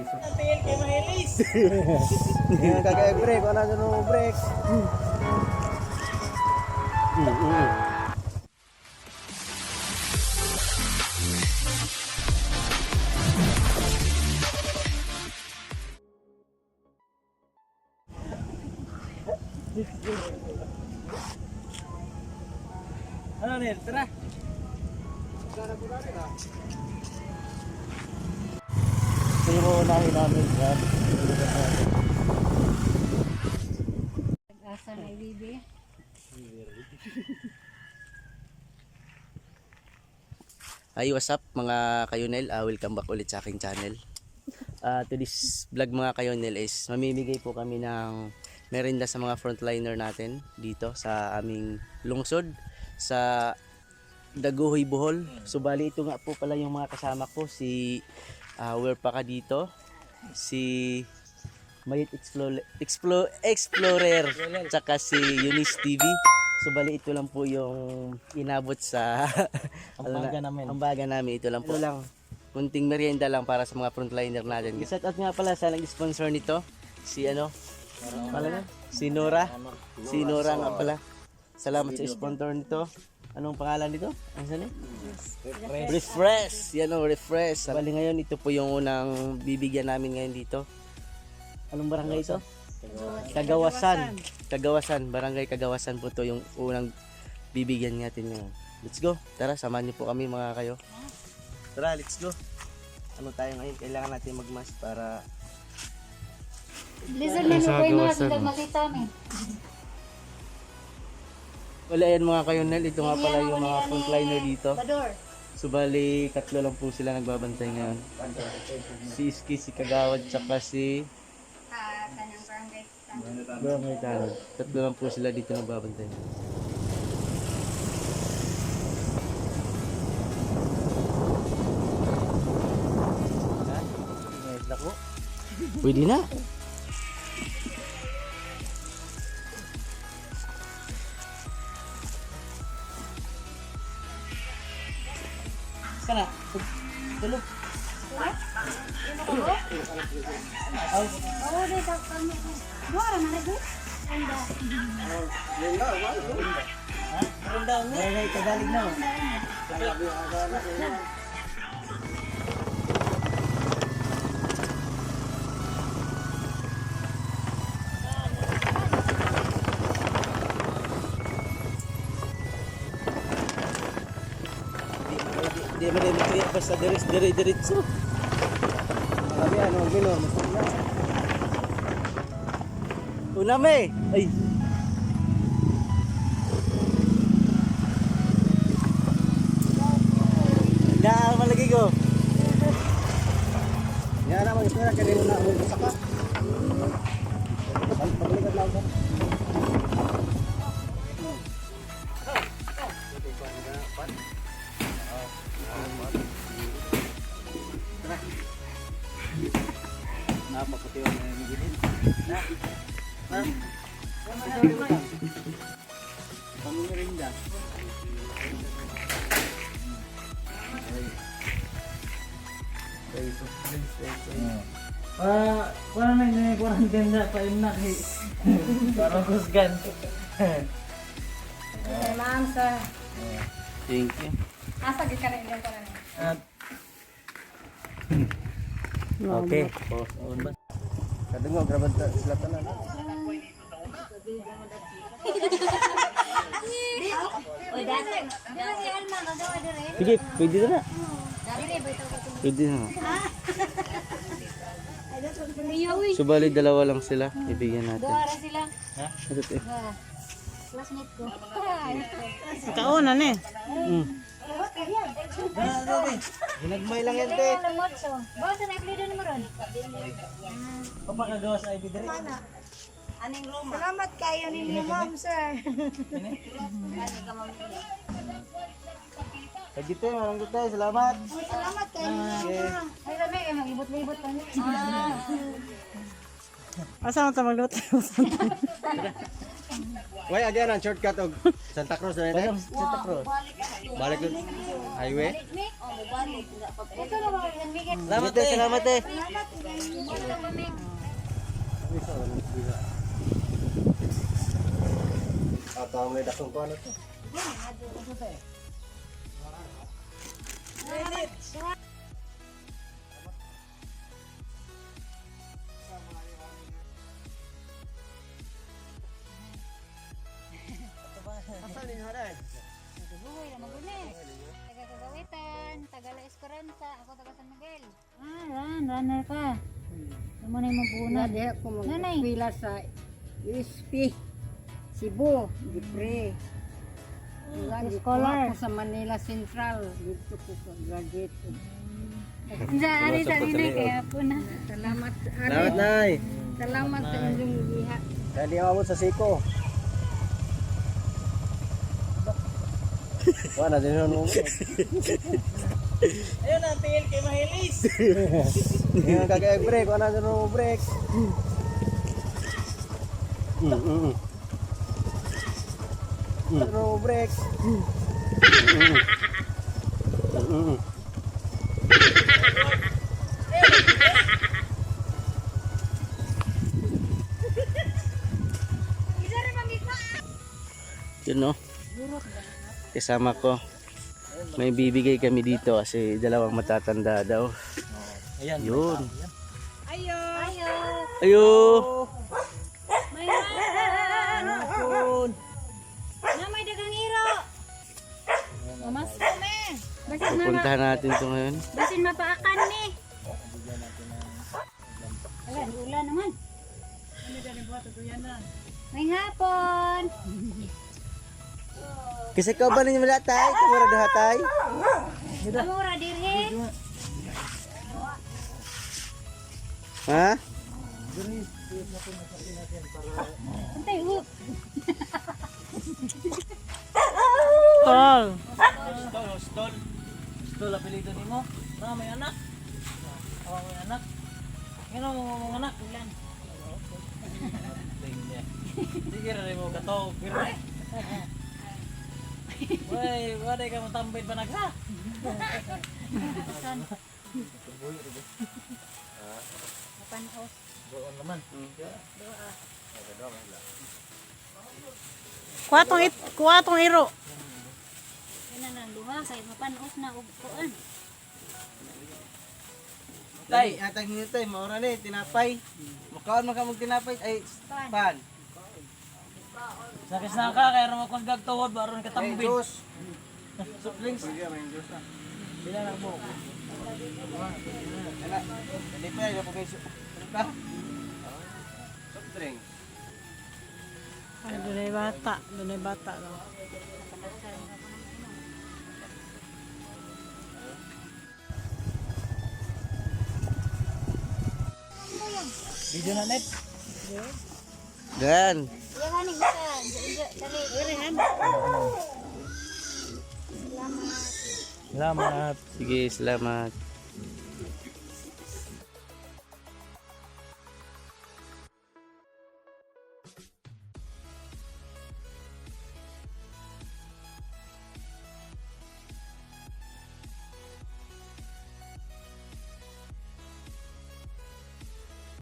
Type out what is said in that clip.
Tingin kay Mahilis. Kaka-break, wala nyo break. Ano Nel, tara. Ito yung unahin namin. Asa na ibibi? Hi, what's up mga kayonel? Welcome back ulit sa aking channel. To this vlog mga kayonel is mamimigay po kami ng merinda sa mga frontliner natin dito sa aming lungsod sa Daguhoy, Bohol. So bali ito nga po pala yung mga kasama ko, si Werpaka dito, si Mayit Explorer, tsaka si Eunice TV. So bali ito lang po yung inabot sa ambaga namin. Ito lang po. Ito lang, kunting merienda lang para sa mga frontliner natin. Shout out nga pala sa nag-sponsor nito, si si Nora. Si Nora nga pala. Salamat sa sponsor nito. Anong pangalan nito? Ano saan eh? Refresh. Yan o, Refresh. Bali ngayon, ito po yung unang bibigyan namin ngayon dito. Anong barangay ito? Kagawasan. Barangay Kagawasan po to yung unang bibigyan natin ngayon. Let's go. Tara, samahan niyo po kami mga kayo. Tara, let's go. Ano tayo ngayon? Kailangan natin magmask para... Blizzard na nukoy na, hindi makita ni. Wala yan mga kayonel. Ito nga pala yung mga frontliner dito. Bador. So bali, tatlo lang po sila nagbabantay ngayon. Si Iski, si Kagawad, tsaka si... Kanang barangay. Barangay Tanod. Tatlo lang po sila dito nagbabantay. Pwede na. Sana. Tulog. Oh, dai tak kami. Dua orang mana tu? Anda. Barangay Kadalig na. Di ba rin kriya basta diretso. Sabi ano, minor. Una me. Ay. Dah malagi ko. Yan na, mag-isura ka din na saka. Paglikat lang ba? Napakatiwa na yung gilid. Pamimirinda. Wala na yun, parang ganda pa yun na. Parang kusgan. Ma'am sa Thank you. asa gid kana ilang kana. Okay. Kadungo, grabe sila tanan. Oy, dati. Dati alma ka daw dire. Sige, pwede na. Dire ba ito ko. Pwede na. Niyawi. So bali dalawa lang sila. Ibigyan natin. Dua ra sila. Ito eh. Classmate ko. Kauna na eh. Ginagmay lang yan, te. Lamot so. Boss na iklido mo ron. Papakagawa sa IB dire. Aning luma. Salamat kayo ninyo, ma'am, sir. Lagi te, marang te, salamat. Salamat kayo ninyo. Ay rami kay magibot-libot pa ni. Asa mo ta magluto? Why again ang shortcut og Santa Cruz na ito? Santa Cruz. Balik dun. Highway. Ito na ba yung bigay? Salamat eh, salamat eh. Ato ang may dakong ko ano to. Buhay na magulis. Taga Kagawitan, taga La Esperanza, ako taga San Miguel. Runner ka. Ano na yung mabuna? Diha ko Nanay. magpila sa USP, Cebu, Libre. Scholar. Ako sa Manila Central, dito ko sa graduate. Ari sa inay kaya po na. Salamat, Salamat, Nay. Salamat sa inyong liha. Kaya di ako sa Siko. Wala din mo. Ayun ang tingin kay Mahilis. Yung kaka-break, wala din mo break. No break. Yun no. Kasama ko. May bibigay kami dito kasi dalawang matatanda daw. Ayan. Yun. Ayo. Ayo. May na may dagang iro. Mas kami. Pupuntahan natin to ngayon. Basin mapaakan ni. Wala, ulan naman. May hapon. Kasi ka ba ninyo malatay? Kamara dahatay? Amura dirhe. Ha? Antay hook. Stol apelido nimo. Na may anak. Awa may anak. Ngano mo mong anak? Ulan. Sige rin mo katog. Why, wala ka matambay ba nagsa? Mapanos. Doon naman. Kuwatong iro. Yan na lang duha kay mapanos na og kuan. Tay, atag niyo tay, maura ni tinapay. Mukaon man ka mong tinapay ay pan. Sakis na ka, kaya rin mo kong gagtawad, baron ka Ay, tambin. juice. Soft drinks. Bila na mo. Ala, hindi pa yan, guys. Ano soft drinks. Ay, dunay bata daw. Video na net. Gan. Iya kan ikan. Dali. Salamat. Sige, salamat.